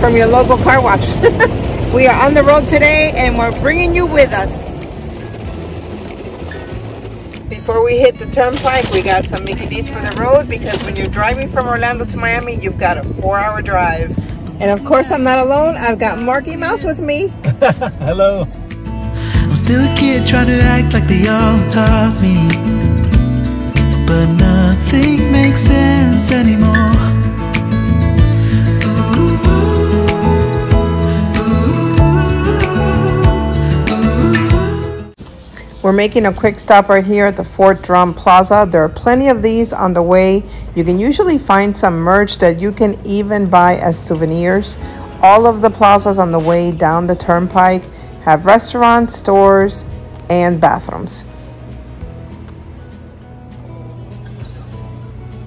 from your local car wash. We are on the road today and we're bringing you with us. Before we hit the turnpike, we got some Mickey D's for the road, because when you're driving from Orlando to Miami, you've got a 4-hour drive. And of course, I'm not alone. I've got Marky Mouse with me. Hello. I'm still a kid trying to act like they all taught me, but nothing makes sense anymore. We're making a quick stop right here at the Fort Drum Plaza. There are plenty of these on the way. You can usually find some merch that you can even buy as souvenirs. All of the plazas on the way down the turnpike have restaurants, stores, and bathrooms.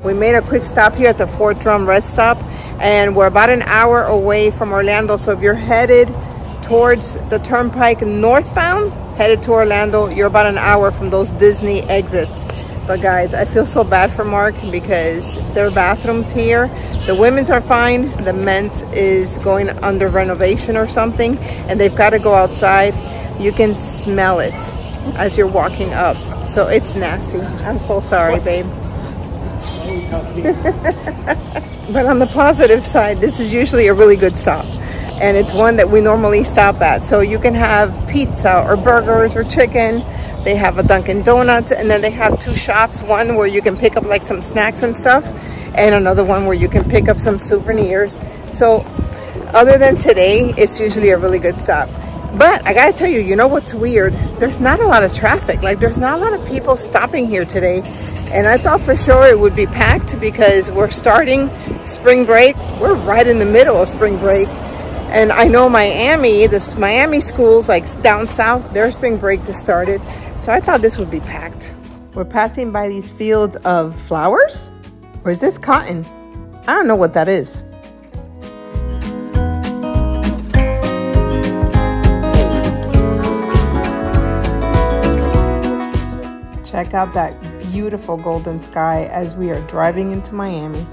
We made a quick stop here at the Fort Drum rest stop, and we're about an hour away from Orlando. So if you're headed towards the turnpike northbound, headed to Orlando, you're about an hour from those Disney exits. But guys, I feel so bad for Mark because their bathrooms here, the women's are fine, the men's is going under renovation or something, and they've got to go outside. You can smell it as you're walking up, so it's nasty. I'm so sorry, babe. But on the positive side, this is usually a really good stop, and it's one that we normally stop at. So you can have pizza or burgers or chicken. They have a Dunkin' Donuts, and then they have 2 shops, one where you can pick up like some snacks and stuff, and another one where you can pick up some souvenirs. So other than today, it's usually a really good stop. But I gotta tell you, you know what's weird? There's not a lot of traffic. Like, there's not a lot of people stopping here today. And I thought for sure it would be packed because we're starting spring break. We're right in the middle of spring break. And I know Miami, the Miami schools like down south, their spring break just started. So I thought this would be packed. We're passing by these fields of flowers? Or is this cotton? I don't know what that is. Check out that beautiful golden sky as we are driving into Miami.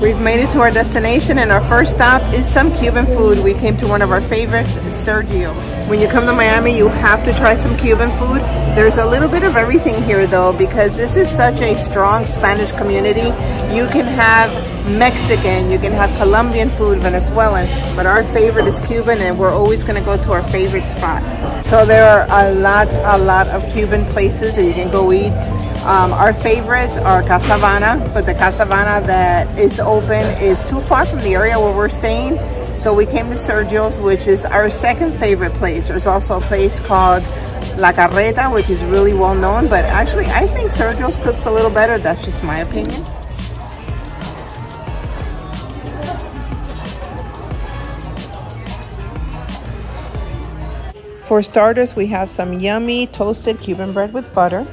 We've made it to our destination, and our first stop is some Cuban food. We came to one of our favorites, Sergio's. When you come to Miami, you have to try some Cuban food. There's a little bit of everything here though, because this is such a strong Spanish community. You can have Mexican, you can have Colombian food, Venezuelan, but our favorite is Cuban, and we're always gonna go to our favorite spot. So there are a lot of Cuban places that you can go eat. Our favorites are Casa Habana, but the Casa Habana that is open is too far from the area where we're staying. So we came to Sergio's, which is our second favorite place. There's also a place called La Carreta, which is really well known, but actually I think Sergio's cooks a little better. That's just my opinion. For starters, we have some yummy toasted Cuban bread with butter.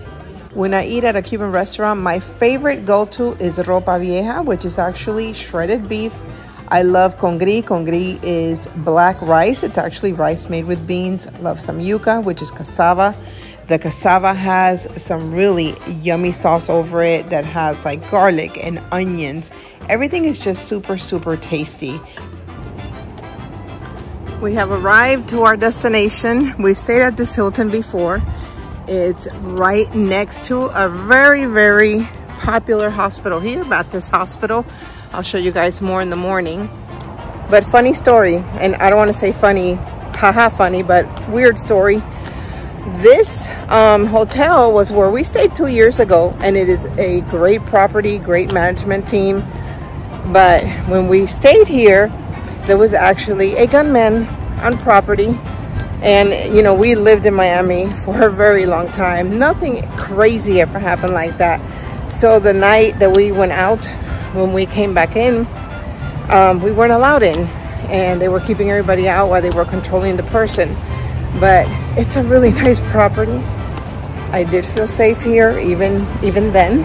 When I eat at a Cuban restaurant, my favorite go-to is ropa vieja, which is actually shredded beef. I love congri. Congri is black rice. It's actually rice made with beans. I love some yuca, which is cassava. The cassava has some really yummy sauce over it that has like garlic and onions. Everything is just super, super tasty. We have arrived to our destination. We've stayed at this Hilton before. It's right next to a very popular hospital here, Baptist Hospital. I'll show you guys more in the morning. But funny story, and I don't want to say funny, haha funny, but weird story. This hotel was where we stayed 2 years ago, and it is a great property, great management team. But when we stayed here, there was actually a gunman on property. And you know, we lived in Miami for a very long time. Nothing crazy ever happened like that. So the night that we went out, when we came back in, we weren't allowed in, and they were keeping everybody out while they were controlling the person. But it's a really nice property. I did feel safe here even then.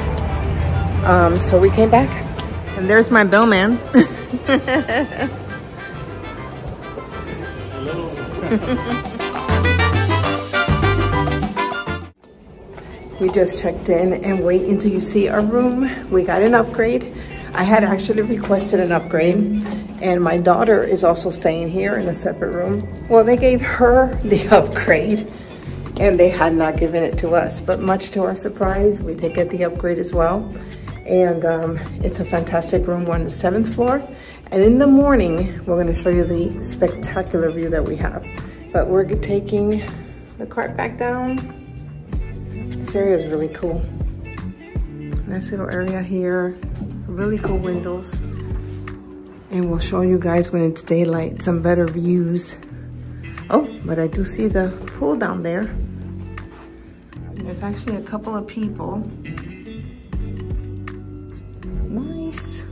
So we came back. And there's my bellman. We just checked in, and wait until you see our room. We got an upgrade. I had actually requested an upgrade, and my daughter is also staying here in a separate room. Well, they gave her the upgrade, and they had not given it to us, but much to our surprise, we did get the upgrade as well. And it's a fantastic room. We're on the 7th floor, and in the morning we're going to show you the spectacular view that we have. But we're taking the cart back down. This area is really cool. Nice little area here, really cool windows, and we'll show you guys when it's daylight some better views. Oh, but I do see the pool down there. There's actually a couple of people. Nice.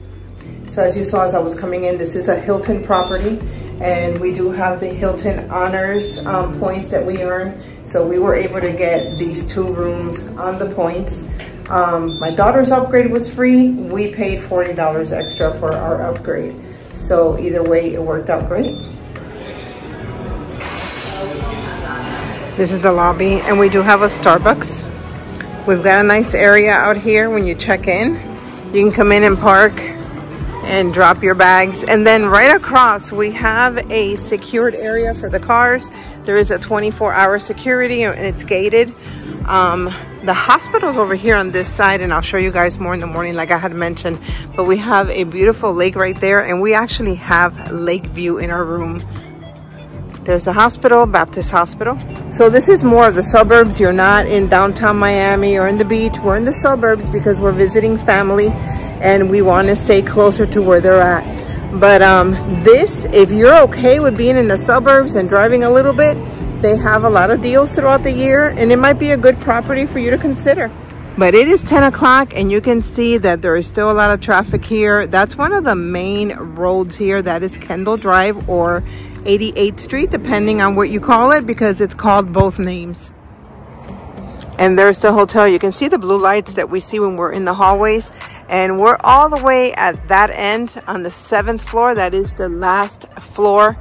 So as you saw as I was coming in, this is a Hilton property, and we do have the Hilton Honors points that we earn. So we were able to get these 2 rooms on the points. My daughter's upgrade was free. We paid $40 extra for our upgrade. So either way, it worked out great. This is the lobby, and we do have a Starbucks. We've got a nice area out here when you check in. You can come in and park and drop your bags. And then right across, we have a secured area for the cars. There is a 24-hour security, and it's gated. The hospital's over here on this side, and I'll show you guys more in the morning like I had mentioned. But we have a beautiful lake right there, and we actually have lake view in our room. There's a hospital, Baptist Hospital. So this is more of the suburbs. You're not in downtown Miami or in the beach. We're in the suburbs because we're visiting family, and we want to stay closer to where they're at. But this, if you're okay with being in the suburbs and driving a little bit, they have a lot of deals throughout the year, and it might be a good property for you to consider. But it is 10 o'clock, and you can see that there is still a lot of traffic here. That's one of the main roads here. That is Kendall Drive or 88th Street, depending on what you call it, because it's called both names. And there's the hotel. You can see the blue lights that we see when we're in the hallways. And we're all the way at that end on the 7th floor. That is the last floor,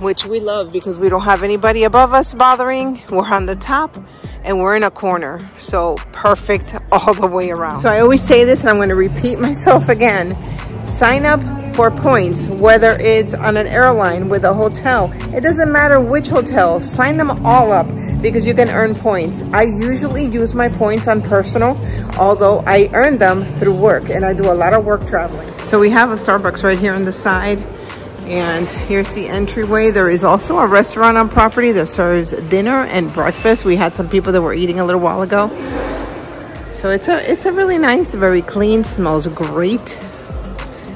which we love because we don't have anybody above us bothering. We're on the top, and we're in a corner. So perfect all the way around. So I always say this, and I'm going to repeat myself again. Sign up for points, whether it's on an airline, with a hotel. It doesn't matter which hotel. Sign them all up because you can earn points. I usually use my points on personal, although I earn them through work, and I do a lot of work traveling. So we have a Starbucks right here on the side, and here's the entryway. There is also a restaurant on property that serves dinner and breakfast. We had some people that were eating a little while ago. So it's a really nice, very clean, smells great.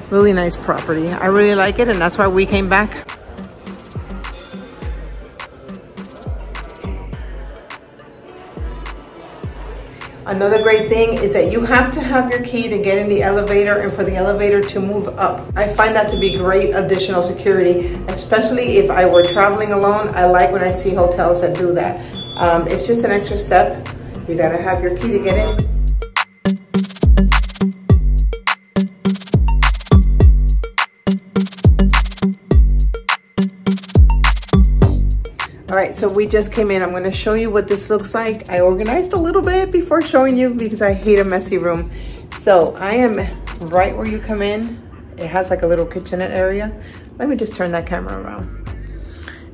Really nice property. I really like it, and that's why we came back. Another great thing is that you have to have your key to get in the elevator and for the elevator to move up. I find that to be great additional security, especially if I were traveling alone. I like when I see hotels that do that. It's just an extra step. You gotta have your key to get in. All right, so we just came in. I'm gonna show you what this looks like. I organized a little bit before showing you because I hate a messy room. So I am right where you come in. It has like a little kitchenette area. Let me just turn that camera around.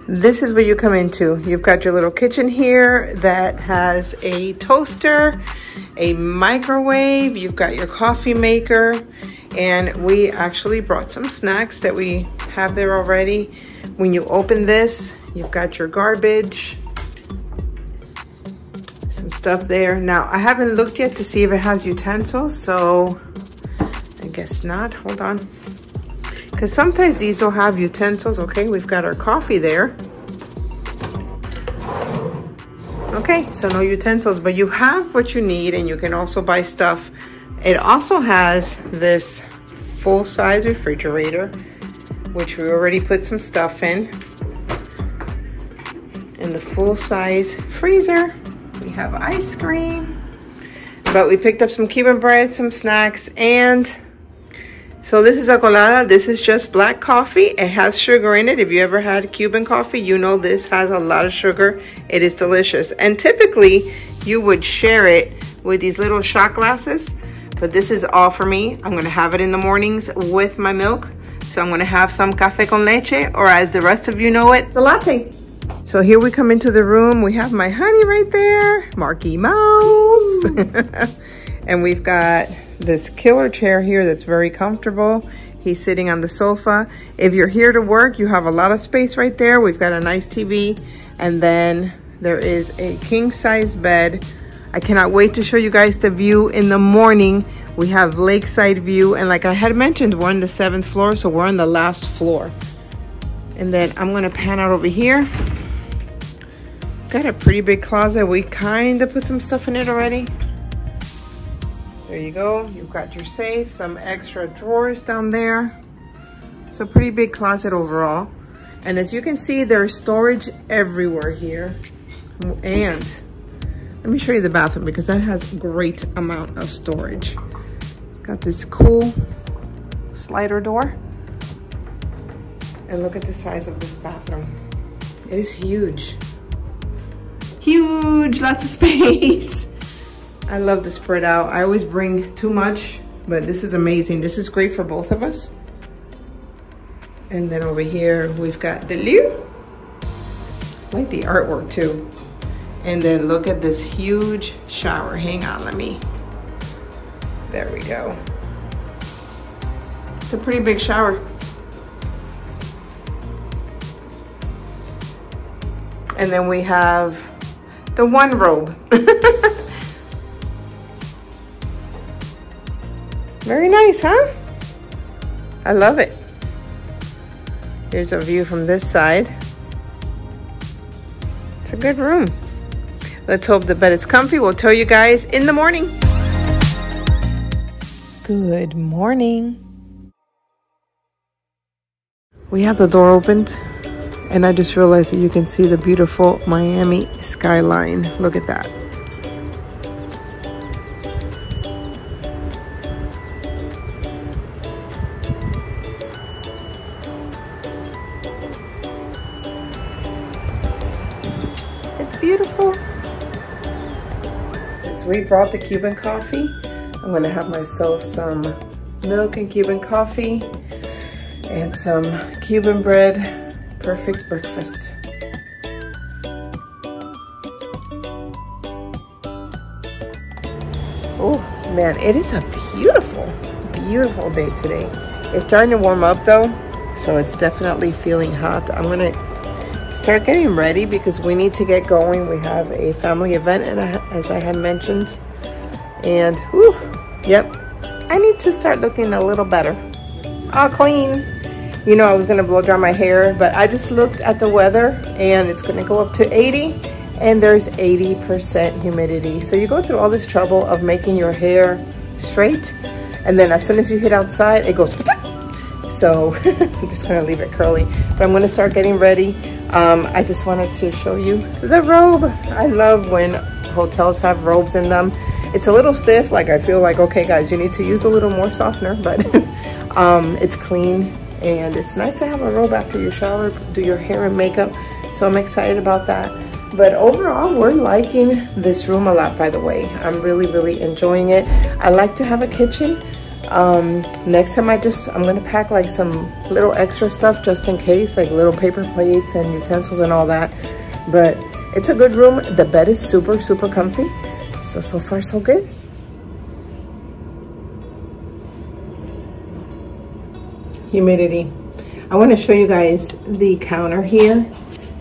This is where you come into. You've got your little kitchen here that has a toaster, a microwave, you've got your coffee maker, and we actually brought some snacks that we have there already. When you open this, you've got your garbage, some stuff there. Now, I haven't looked yet to see if it has utensils, so I guess not. Hold on. Because sometimes these will have utensils. Okay, we've got our coffee there. Okay, so no utensils, but you have what you need, and you can also buy stuff. It also has this full-size refrigerator, which we already put some stuff in. And the full-size freezer, we have ice cream. But we picked up some Cuban bread, some snacks, and so this is a colada. This is just black coffee. It has sugar in it. If you ever had Cuban coffee, you know this has a lot of sugar. It is delicious. And typically, you would share it with these little shot glasses. But this is all for me. I'm gonna have it in the mornings with my milk. So I'm gonna have some café con leche, or as the rest of you know it, the latte. So here we come into the room. We have my honey right there, Marky Mouse. And we've got this killer chair here that's very comfortable. He's sitting on the sofa. If you're here to work, you have a lot of space right there. We've got a nice TV. And then there is a king size bed. I cannot wait to show you guys the view in the morning. We have lakeside view. And like I had mentioned, we're on the 7th floor, so we're on the last floor. And then I'm gonna pan out over here. Got a pretty big closet. We kind of put some stuff in it already. There you go. You've got your safe, some extra drawers down there. It's a pretty big closet overall. And as you can see, there's storage everywhere here. And let me show you the bathroom because that has a great amount of storage. Got this cool slider door. And look at the size of this bathroom. It is huge. Huge, lots of space. I love to spread out. I always bring too much, but this is amazing. This is great for both of us. And then over here, we've got the loo. I like the artwork too. And then look at this huge shower. Hang on, there we go. It's a pretty big shower. And then we have the one robe. Very nice, huh? I love it. Here's a view from this side. It's a good room. Let's hope the bed is comfy. We'll tell you guys in the morning. Good morning. We have the door opened. And I just realized that you can see the beautiful Miami skyline. Look at that. It's beautiful. Since we brought the Cuban coffee, I'm gonna have myself some milk and Cuban coffee and some Cuban bread. Perfect breakfast. Oh man, it is a beautiful, beautiful day today. It's starting to warm up though, so it's definitely feeling hot. I'm gonna start getting ready because we need to get going. We have a family event, and as I had mentioned, and whew, yep, I need to start looking a little better. All clean. You know, I was gonna blow dry my hair, but I just looked at the weather and it's gonna go up to 80 and there's 80% humidity. So you go through all this trouble of making your hair straight, and then as soon as you hit outside, it goes. So I'm just gonna leave it curly, but I'm gonna start getting ready. I just wanted to show you the robe. I love when hotels have robes in them. It's a little stiff, like I feel like, okay guys, you need to use a little more softener, but it's clean. And it's nice to have a robe after you shower, do your hair and makeup. So I'm excited about that. But overall, we're liking this room a lot, by the way. I'm really, really enjoying it. I like to have a kitchen. Next time I'm gonna pack like some little extra stuff just in case, like little paper plates and utensils and all that. But it's a good room. The bed is super, super comfy. So far so good. Humidity. I want to show you guys the counter here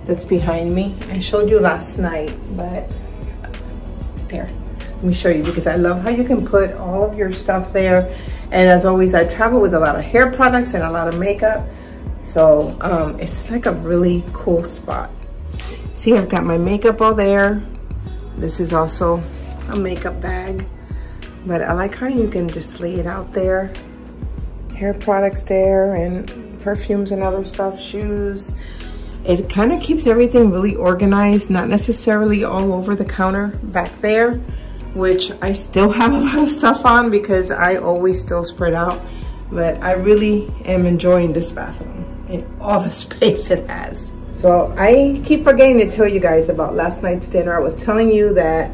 that's behind me. I showed you last night, but there, let me show you because I love how you can put all of your stuff there. And as always, I travel with a lot of hair products and a lot of makeup, so it's like a really cool spot. See, I've got my makeup all there. This is also a makeup bag, but I like how you can just lay it out there. Hair products there and perfumes and other stuff, shoes. It kind of keeps everything really organized, not necessarily all over the counter back there, which I still have a lot of stuff on because I always still spread out. But I really am enjoying this bathroom and all the space it has. So I keep forgetting to tell you guys about last night's dinner. I was telling you that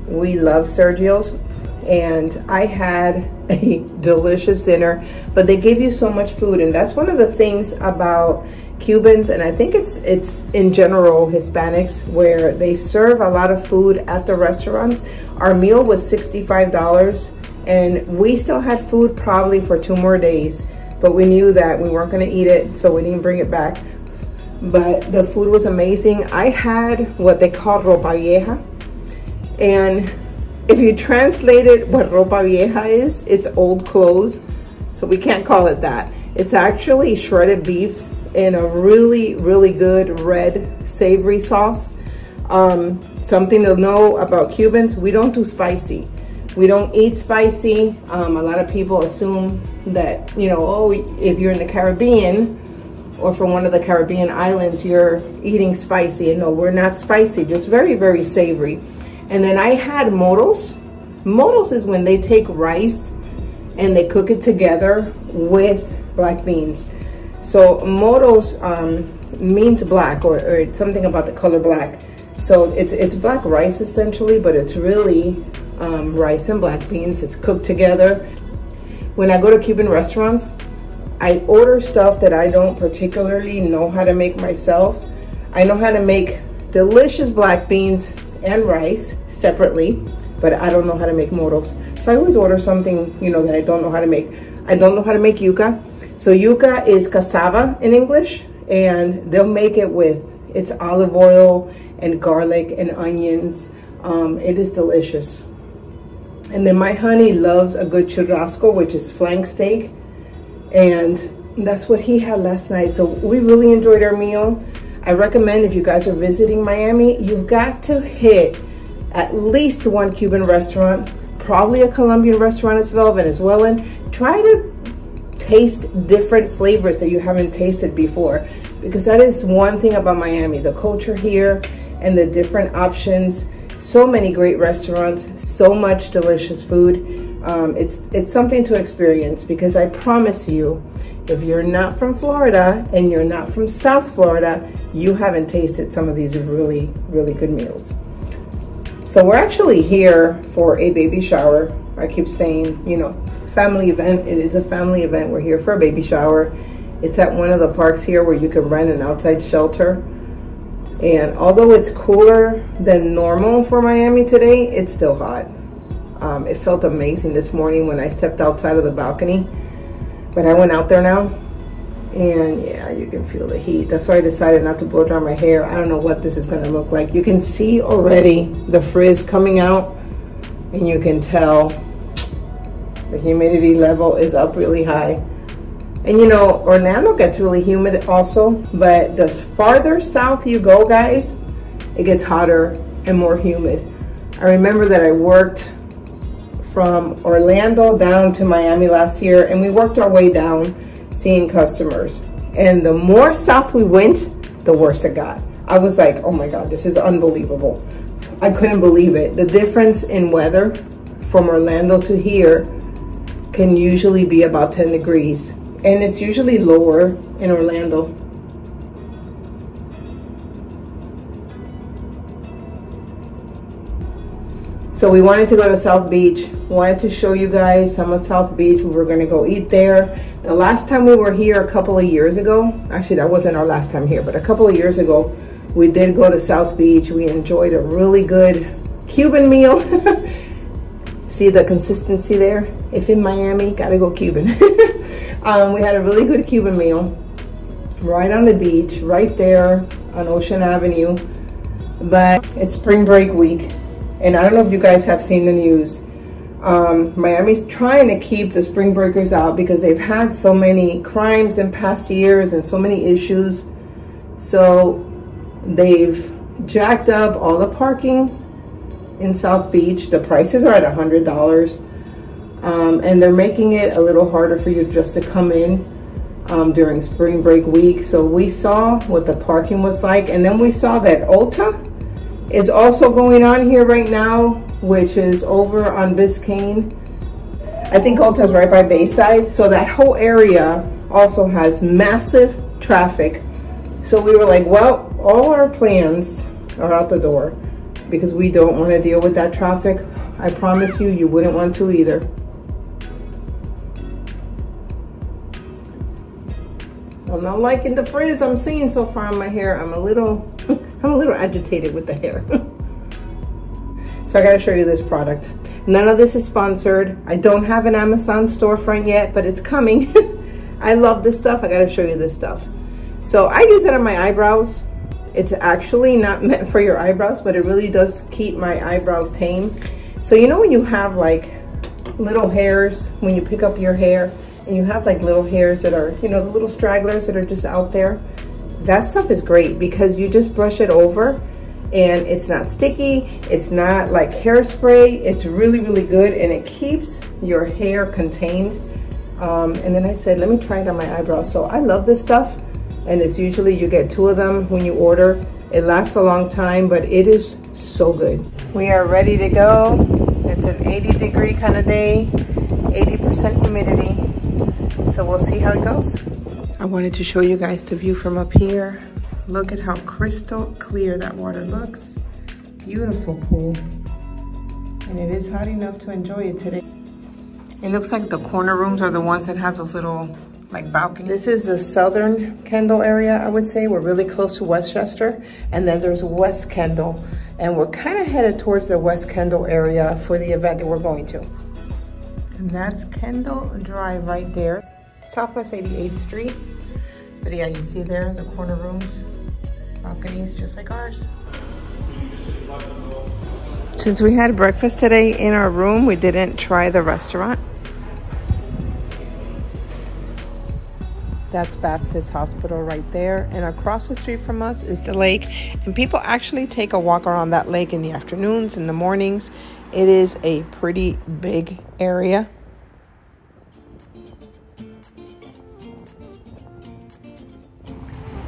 we love Sergio's, and I had a delicious dinner, but they give you so much food, and that's one of the things about Cubans, and I think it's in general Hispanics, where they serve a lot of food at the restaurants. Our meal was $65, and we still had food probably for 2 more days, but we knew that we weren't going to eat it, so we didn't bring it back. But the food was amazing. I had what they call ropa vieja, and if you translated what ropa vieja is, it's old clothes, so we can't call it that. It's actually shredded beef in a really, really good red savory sauce. Something to know about Cubans, we don't do spicy. We don't eat spicy. A lot of people assume that, you know, oh, if you're in the Caribbean or from one of the Caribbean islands, you're eating spicy. And no, we're not spicy, just very, very savory. And then I had moros. Moros is when they take rice and they cook it together with black beans. So moros means black, or something about the color black. So it's black rice essentially, but it's really rice and black beans. It's cooked together. When I go to Cuban restaurants, I order stuff that I don't particularly know how to make myself. I know how to make delicious black beans and rice separately, but I don't know how to make moros. So I always order something, you know, that I don't know how to make. I don't know how to make yuca. So yuca is cassava in English, and they'll make it with, it's olive oil and garlic and onions. It is delicious. And then my honey loves a good churrasco, which is flank steak, and that's what he had last night. So we really enjoyed our meal. I recommend, if you guys are visiting Miami, you've got to hit at least one Cuban restaurant, probably a Colombian restaurant as well, Venezuelan. Try to taste different flavors that you haven't tasted before, because that is one thing about Miami, the culture here and the different options. So many great restaurants, so much delicious food. It's something to experience, because I promise you, if you're not from Florida and you're not from South Florida, you haven't tasted some of these really, really good meals. So we're actually here for a baby shower. I keep saying, you know, family event. It is a family event. We're here for a baby shower. It's at one of the parks here where you can rent an outside shelter. And although it's cooler than normal for Miami today, it's still hot. It felt amazing this morning when I stepped outside of the balcony. But I went out there now, and yeah, you can feel the heat. That's why I decided not to blow dry my hair. I don't know what this is going to look like. You can see already the frizz coming out, and you can tell the humidity level is up really high. And you know, Orlando gets really humid also, but the farther south you go, guys, it gets hotter and more humid. I remember that I worked from Orlando down to Miami last year, and we worked our way down seeing customers. And the more south we went, the worse it got. I was like, oh my God, this is unbelievable. I couldn't believe it. The difference in weather from Orlando to here can usually be about 10 degrees. And it's usually lower in Orlando. So we wanted to go to South Beach. Wanted to show you guys some of South Beach. We were gonna go eat there. The last time we were here a couple of years ago, actually that wasn't our last time here, but a couple of years ago, we did go to South Beach. We enjoyed a really good Cuban meal. See the consistency there? If in Miami, gotta go Cuban. We had a really good Cuban meal right on the beach, right there on Ocean Avenue. But it's spring break week, and I don't know if you guys have seen the news. Miami's trying to keep the spring breakers out because they've had so many crimes in past years and so many issues. So they've jacked up all the parking in South Beach. The prices are at $100. And they're making it a little harder for you just to come in. during spring break week. So we saw what the parking was like, and then we saw that Ulta is also going on here right now, which is over on Biscayne. I think Ulta is right by Bayside, so that whole area also has massive traffic. So we were like, well, all our plans are out the door because we don't want to deal with that traffic. I promise you, you wouldn't want to either. I'm not liking the frizz I'm seeing so far on my hair. I'm a little agitated with the hair. So I gotta show you this product. None of this is sponsored. I don't have an Amazon storefront yet, but it's coming. I love this stuff. I gotta show you this stuff. So I use it on my eyebrows. It's actually not meant for your eyebrows, but it really does keep my eyebrows tame. So you know when you have like little hairs, when you pick up your hair, and you have like little hairs that are, you know, the little stragglers that are just out there, that stuff is great because you just brush it over and it's not sticky, it's not like hairspray, it's really, really good, and it keeps your hair contained. And then I said, let me try it on my eyebrows. So I love this stuff, and it's usually, you get 2 of them when you order. It lasts a long time, but it is so good. We are ready to go. It's an 80-degree kind of day, 80% humidity. So we'll see how it goes. I wanted to show you guys the view from up here. Look at how crystal clear that water looks. Beautiful pool. And it is hot enough to enjoy it today. It looks like the corner rooms are the ones that have those little like balconies. This is the southern Kendall area, I would say. We're really close to Westchester. And then there's West Kendall. And we're kind of headed towards the West Kendall area for the event that we're going to. And that's Kendall Drive right there. Southwest 88th Street. But yeah, you see there the corner rooms, balconies just like ours. Since we had breakfast today in our room, we didn't try the restaurant. That's Baptist Hospital right there. And across the street from us is the lake. And people actually take a walk around that lake in the afternoons, in the mornings. It is a pretty big area.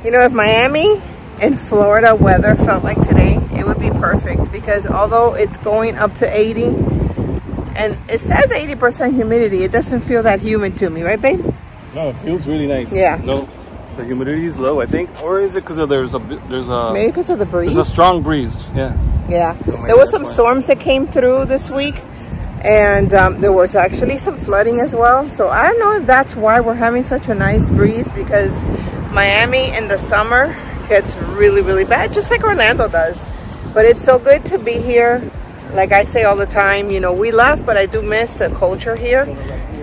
You know, if Miami and Florida weather felt like today, it would be perfect, because although it's going up to 80 and it says 80% humidity, it doesn't feel that humid to me, right, babe? No, it feels really nice. Yeah. No, the humidity is low, I think, or is it because there's a maybe because of the breeze? There's a strong breeze. Yeah. Yeah. There were some storms that came through this week, and there was actually some flooding as well. So I don't know if that's why we're having such a nice breeze, because Miami in the summer gets really, really bad, just like Orlando does. But it's so good to be here. Like I say all the time, you know, we laugh, but I do miss the culture here.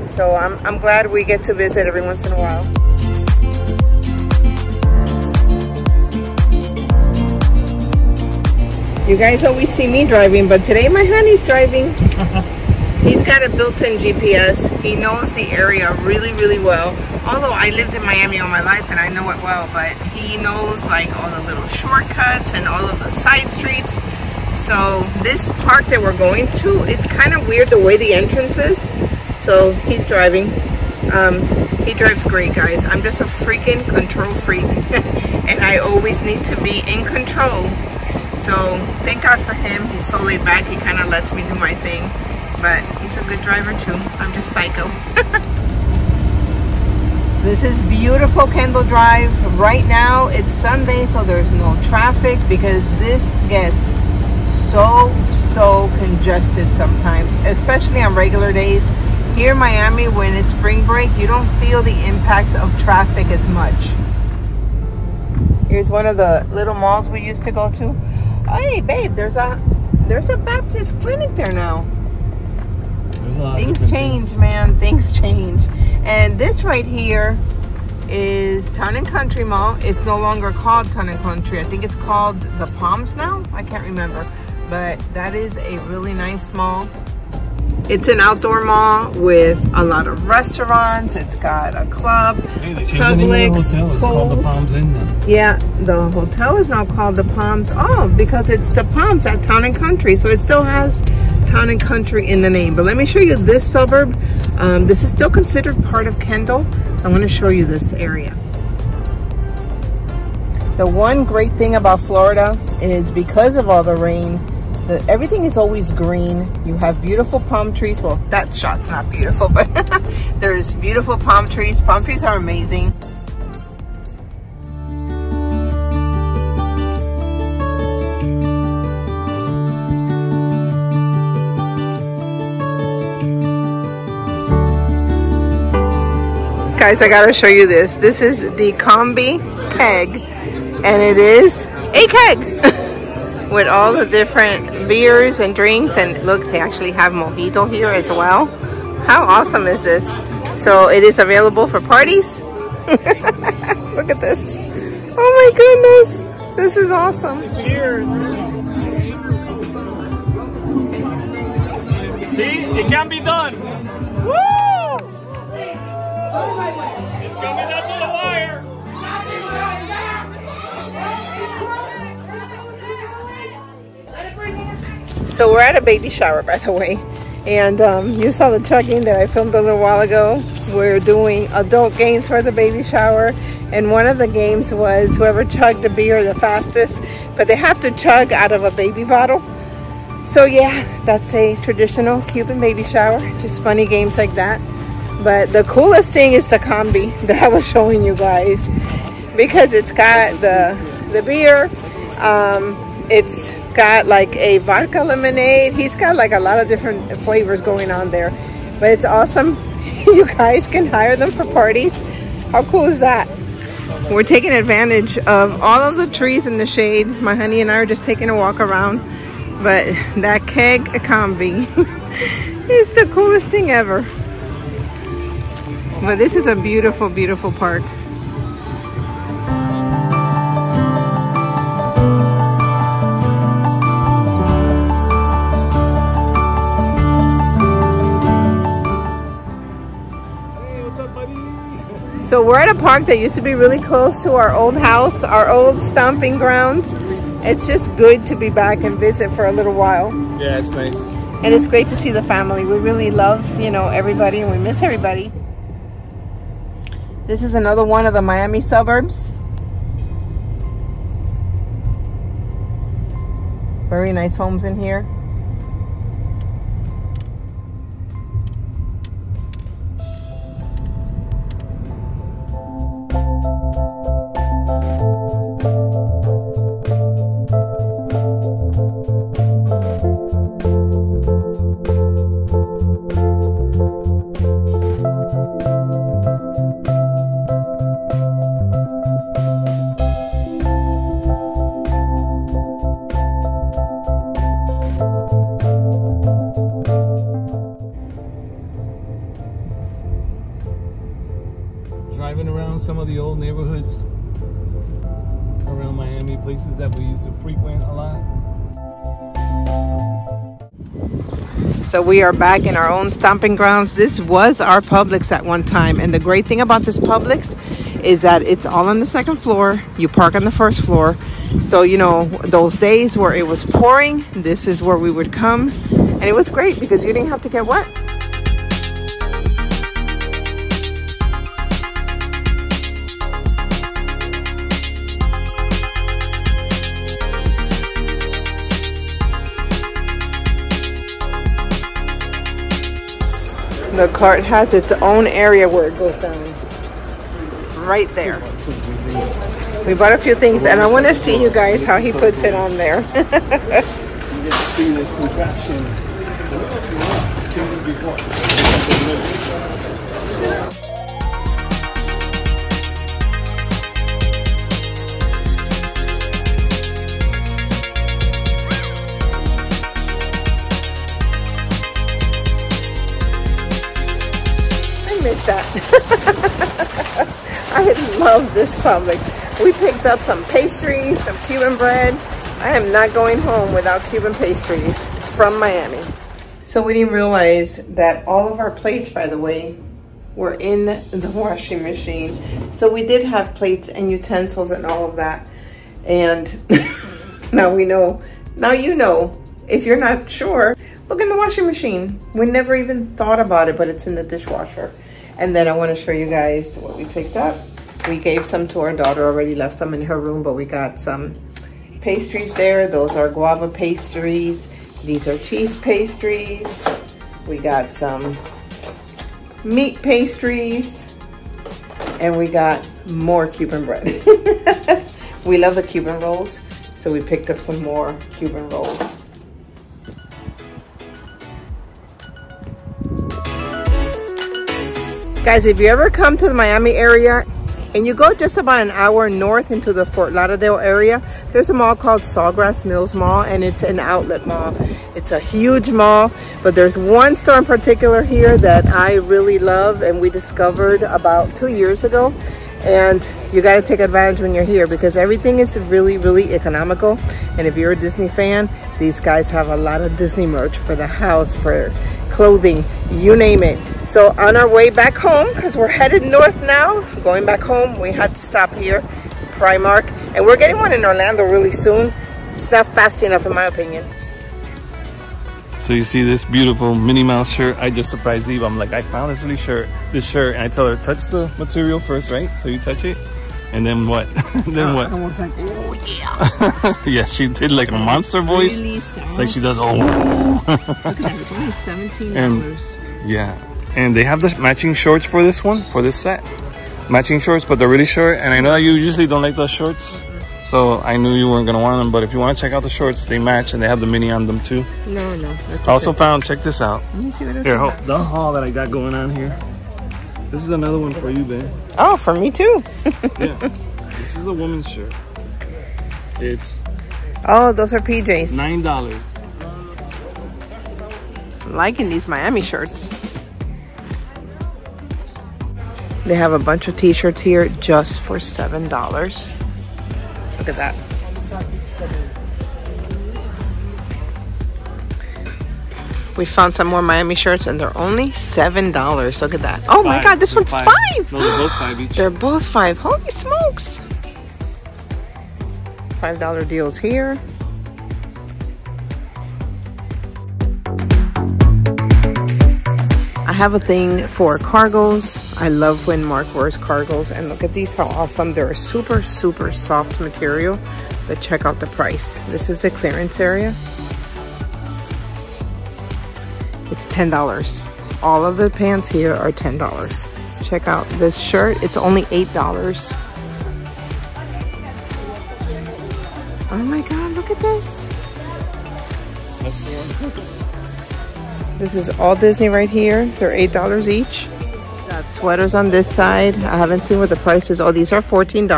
So I'm glad we get to visit every once in a while. You guys always see me driving, but today my honey's driving. He's got a built-in GPS. He knows the area really, really well. Although I lived in Miami all my life and I know it well, but he knows like all the little shortcuts and all of the side streets. So this park that we're going to is kind of weird the way the entrance is. So he's driving. He drives great, guys. I'm just a freaking control freak. And I always need to be in control. So thank God for him. He's so laid back. He kind of lets me do my thing. But he's a good driver too. I'm just psycho. This is beautiful Kendall Drive. Right now it's Sunday, so there's no traffic, because this gets so congested sometimes, especially on regular days. Here in Miami, when it's spring break, you don't feel the impact of traffic as much. Here's one of the little malls we used to go to. Hey babe, there's a Baptist clinic there now. Things change, man. Things change. And this right here is Town and Country Mall. It's no longer called Town and Country. I think it's called the Palms now. I can't remember. But that is a really nice mall. It's an outdoor mall with a lot of restaurants. It's got a club. Hey, they changed the name of the hotel. It's called the Palms Inn now. Yeah, the hotel is now called the Palms. Oh, because it's the Palms at Town and Country. So it still has Town and Country in the name. But let me show you this suburb. This is still considered part of Kendall. I'm going to show you this area. The one great thing about Florida is because of all the rain, everything is always green. You have beautiful palm trees. Well, that shot's not beautiful, but there's beautiful palm trees. Palm trees are amazing. Guys, I gotta show you this. This is the Combi keg, and it is a keg with all the different beers and drinks. And look, they actually have mojito here as well. How awesome is this? So it is available for parties. Look at this. Oh my goodness, this is awesome. Cheers. See, it can be done. Woo! It's coming up to the wire. So we're at a baby shower, by the way, and you saw the chugging that I filmed a little while ago. We're doing adult games for the baby shower, and one of the games was whoever chugged the beer the fastest, but they have to chug out of a baby bottle. So yeah, that's a traditional Cuban baby shower, just funny games like that. But the coolest thing is the combi that I was showing you guys, because it's got the beer, it's got like a vodka lemonade. He's got like a lot of different flavors going on there, but it's awesome. You guys can hire them for parties. How cool is that? We're taking advantage of all of the trees in the shade. My honey and I are just taking a walk around, but that keg combi is the coolest thing ever. But this is a beautiful, beautiful park. So we're at a park that used to be really close to our old house, our old stomping grounds. It's just good to be back and visit for a little while. Yeah, it's nice. And it's great to see the family. We really love, you know, everybody, and we miss everybody. This is another one of the Miami suburbs. Very nice homes in here. Driving around some of the old neighborhoods around Miami, places that we used to frequent a lot. So we are back in our own stomping grounds. This was our Publix at one time, and the great thing about this Publix is that it's all on the second floor. You park on the first floor. So, you know, those days where it was pouring, this is where we would come, and it was great because you didn't have to get wet. The cart has its own area where it goes down. Right there. We bought a few things, and I want to see you guys how he puts it on there. You get to see this contraption. That. I love this Publix. We picked up some pastries, some Cuban bread. I am not going home without Cuban pastries from Miami. So we didn't realize that all of our plates, by the way, were in the washing machine. So we did have plates and utensils and all of that. And now we know. Now you know. If you're not sure, look in the washing machine. We never even thought about it, but it's in the dishwasher. And then I want to show you guys what we picked up. We gave some to our daughter, already left some in her room, but we got some pastries there. Those are guava pastries. These are cheese pastries. We got some meat pastries. And we got more Cuban bread. We love the Cuban rolls, so we picked up some more Cuban rolls. Guys, if you ever come to the Miami area and you go just about an hour north into the Fort Lauderdale area, there's a mall called Sawgrass Mills Mall, and it's an outlet mall. It's a huge mall, but there's one store in particular here that I really love and we discovered about 2 years ago. And you got to take advantage when you're here because everything is really, really economical. And if you're a Disney fan, these guys have a lot of Disney merch for the house, for clothing, you name it. So on our way back home, because we're headed north now, going back home, we had to stop here, Primark. And we're getting one in Orlando really soon. It's not fast enough in my opinion. So you see this beautiful Minnie Mouse shirt. I just surprised Eve. I'm like, I found this shirt, and I tell her, touch the material first, right? So you touch it, and then what? Then what? I was like, oh yeah. Yeah, she did like a monster voice. Really soft. Like she does, oh. Look at that, it's only $17. And, yeah, and they have the matching shorts for this one, for this set. Matching shorts, but they're really short, and I know that you usually don't like those shorts. So I knew you weren't gonna want them, but if you want to check out the shorts, they match and they have the mini on them too. No, that's I also found, check this out. Let me see what else Here, the haul that I got going on here. This is another one for you, babe. Oh, for me too. Yeah, this is a woman's shirt. It's oh, those are PJs. $9. Liking these Miami shirts. They have a bunch of t-shirts here just for $7. Look at that. We found some more Miami shirts and they're only $7. Look at that. Oh my God, this one's $5. No, they're both $5 each. They're both $5. Holy smokes. $5 deals here. I have a thing for cargos. I love when Mark wears cargos, and look at these, how awesome. They're a super, super soft material, but check out the price. This is the clearance area. It's $10. All of the pants here are $10. Check out this shirt. It's only $8. Oh my God, look at this. That's the one. This is all Disney right here. They're $8 each. Got sweaters on this side. I haven't seen what the price is. Oh, these are $14.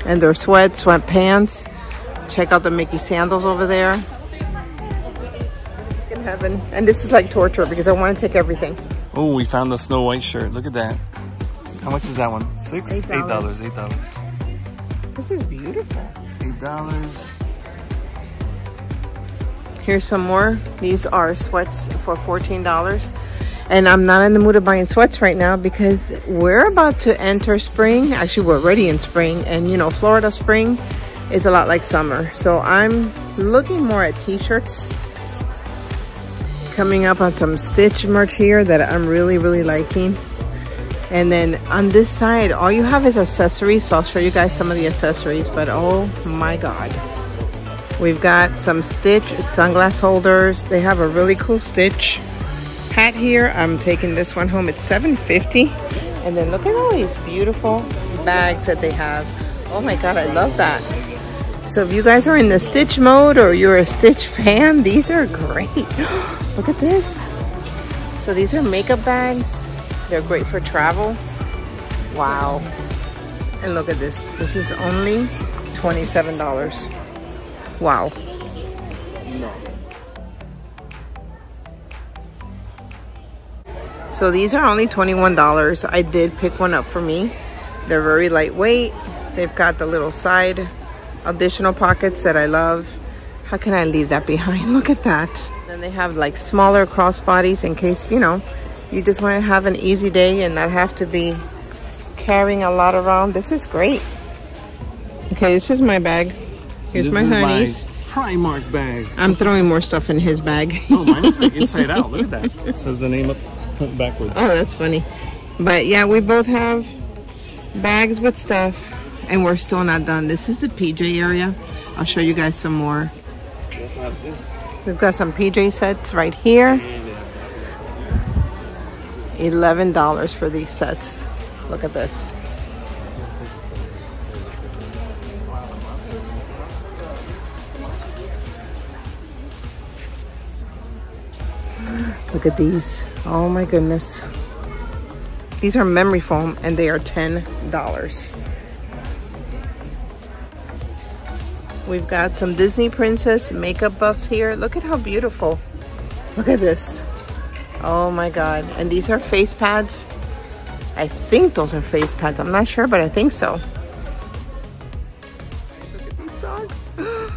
And they're sweatpants. Check out the Mickey sandals over there. In heaven. And this is like torture because I want to take everything. Oh, we found the Snow White shirt. Look at that. How much is that one? $8. $8. This is beautiful. $8. Here's some more. These are sweats for $14. And I'm not in the mood of buying sweats right now because we're about to enter spring. Actually, we're already in spring. And you know, Florida spring is a lot like summer. So I'm looking more at t-shirts. Coming up on some Stitch merch here that I'm really, really liking. And then on this side, all you have is accessories. So I'll show you guys some of the accessories. But oh my God. We've got some Stitch sunglass holders. They have a really cool Stitch hat here. I'm taking this one home. It's $7.50. And then look at all these beautiful bags that they have. Oh my God, I love that. So if you guys are in the Stitch mode or you're a Stitch fan, these are great. Look at this. So these are makeup bags. They're great for travel. Wow. And look at this. This is only $27. Wow. So these are only $21. I did pick one up for me. They're very lightweight. They've got the little side additional pockets that I love. How can I leave that behind? Look at that. Then they have like smaller crossbodies in case, you know, you just want to have an easy day and not have to be carrying a lot around. This is great. Okay, this is my bag. Here's my honeys. Primark bag. I'm throwing more stuff in his bag. Oh, mine is like inside out. Look at that. It says the name up. backwards. Oh, that's funny. But yeah, we both have bags with stuff, and we're still not done. This is the PJ area. I'll show you guys some more. Let's have this. We've got some PJ sets right here. $11 for these sets. Look at this. Look at these. Oh my goodness. These are memory foam and they are $10. We've got some Disney princess makeup buffs here. Look at how beautiful. Look at this. Oh my God. And these are face pads. I think those are face pads. I'm not sure, but I think so. Look at these socks. Oh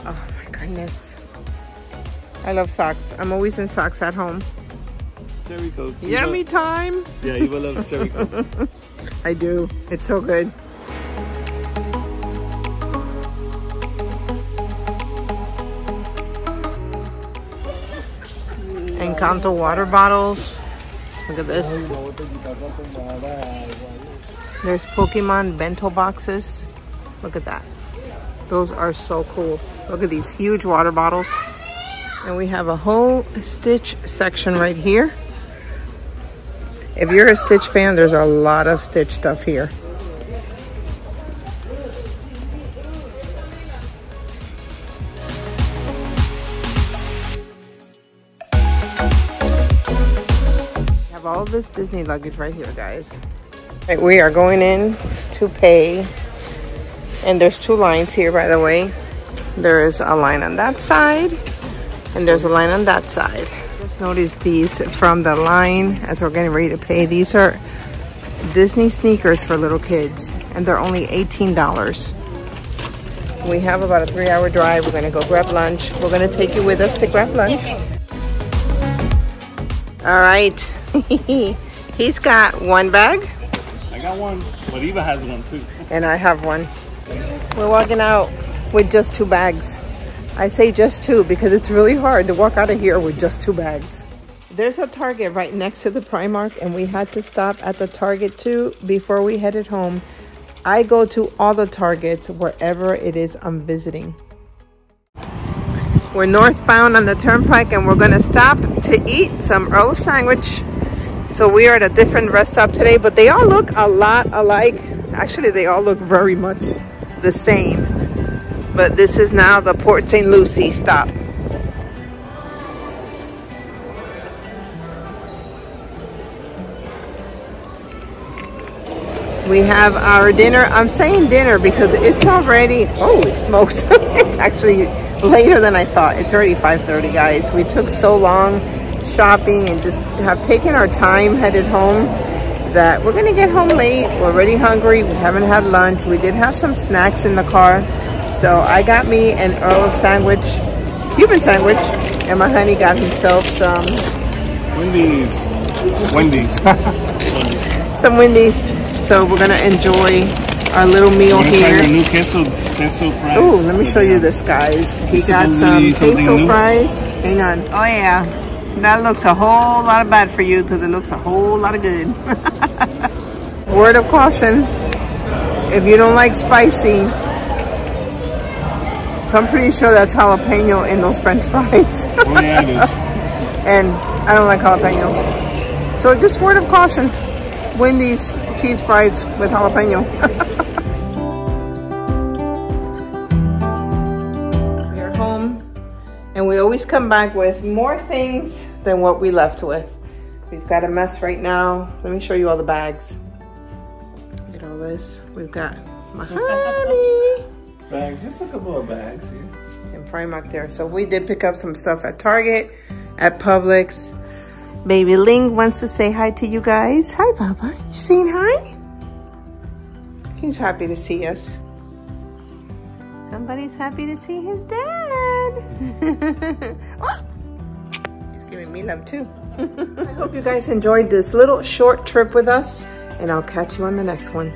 my goodness. I love socks. I'm always in socks at home. Cherry Coke. Yummy time. Yeah, Eva loves Cherry Coke. I do. It's so good. Encanto water bottles. Look at this. There's Pokemon bento boxes. Look at that. Those are so cool. Look at these huge water bottles. And we have a whole Stitch section right here. If you're a Stitch fan, there's a lot of Stitch stuff here. We have all this Disney luggage right here, guys. Right, we are going in to pay. And there's two lines here, by the way. There is a line on that side. And there's a line on that side. Just notice these from the line as we're getting ready to pay. These are Disney sneakers for little kids, and they're only $18. We have about a 3-hour drive. We're gonna go grab lunch. We're gonna take you with us to grab lunch. All right, he's got one bag. I got one, but Eva has one too. And I have one. We're walking out with just 2 bags. I say just 2 because it's really hard to walk out of here with just 2 bags. There's a Target right next to the Primark, and we had to stop at the Target too before we headed home. I go to all the Targets wherever it is I'm visiting. We're northbound on the turnpike, and we're gonna stop to eat some Earl sandwich. So we are at a different rest stop today, but they all look a lot alike. Actually, they all look very much the same. But this is now the Port St. Lucie stop. We have our dinner. I'm saying dinner because it's already, holy smokes, it's actually later than I thought. It's already 5:30, guys. We took so long shopping and just have taken our time headed home that we're gonna get home late. We're already hungry. We haven't had lunch. We did have some snacks in the car. So I got me an Earl sandwich, Cuban sandwich, and my honey got himself some Wendy's. Some Wendy's. So we're gonna enjoy our little meal here. Try your new queso fries. Ooh, let me show you this, guys. He got some queso fries. Hang on. Oh yeah, that looks a whole lot of bad for you because it looks a whole lot of good. Word of caution: if you don't like spicy. So I'm pretty sure that's jalapeno in those French fries. Oh yeah, it is. And I don't like jalapenos. So just word of caution. Wendy's cheese fries with jalapeno. We're home. And we always come back with more things than what we left with. We've got a mess right now. Let me show you all the bags. Look at all this. We've got my honey. Bags, just a couple of bags here. And Primark there. So we did pick up some stuff at Target, at Publix. Baby Ling wants to say hi to you guys. Hi, Papa. You saying hi? He's happy to see us. Somebody's happy to see his dad. Oh! He's giving me love too. I hope you guys enjoyed this little short trip with us, and I'll catch you on the next one.